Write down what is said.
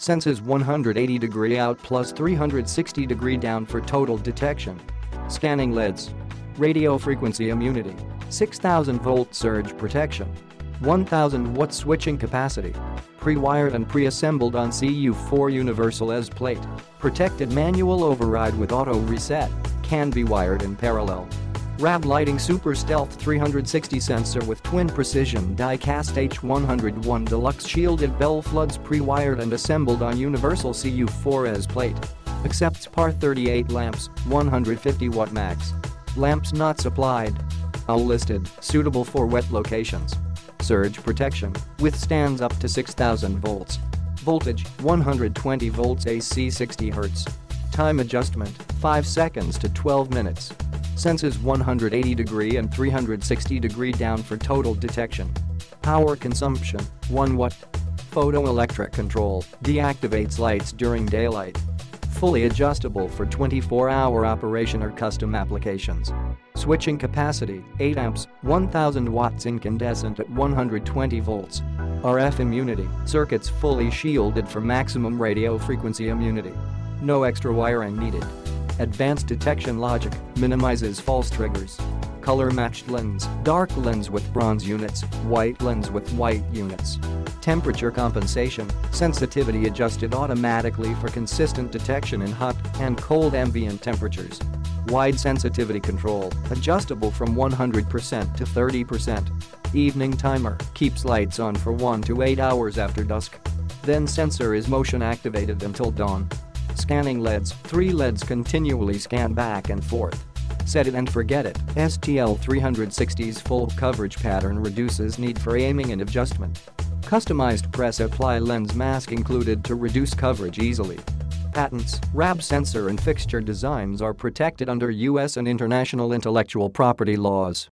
Senses 180° out plus 360° down for total detection. Scanning LEDs. Radio frequency immunity. 6000 volt surge protection. 1000 watt switching capacity. Pre-wired and pre-assembled on CU4 universal EZ plate. Protected manual override with auto reset. Can be wired in parallel. RAB Lighting Super Stealth 360 sensor with twin precision die-cast H101 deluxe shielded bell floods pre-wired and assembled on universal CU4 EZ plate. Accepts par 38 lamps, 150 watt max. Lamps not supplied. All listed, suitable for wet locations. Surge protection, withstands up to 6000 volts. Voltage, 120 volts AC 60 Hz. Time adjustment, 5 seconds to 12 minutes. Senses 180° and 360° down for total detection. Power consumption, 1 watt. Photoelectric control, deactivates lights during daylight. Fully adjustable for 24-hour operation or custom applications. Switching capacity, 8 amps, 1000 watts incandescent at 120 volts. RF immunity, circuits fully shielded for maximum radio frequency immunity. No extra wiring needed. Advanced detection logic, minimizes false triggers. Color-matched lens, dark lens with bronze units, white lens with white units. Temperature compensation, sensitivity adjusted automatically for consistent detection in hot and cold ambient temperatures. Wide sensitivity control, adjustable from 100% to 30%. Evening timer, keeps lights on for 1 to 8 hours after dusk. Then sensor is motion activated until dawn. Scanning LEDs, 3 LEDs continually scan back and forth. Set it and forget it. STL 360's full coverage pattern reduces need for aiming and adjustment. Customized press-apply lens mask included to reduce coverage easily. Patents, RAB sensor and fixture designs are protected under U.S. and international intellectual property laws.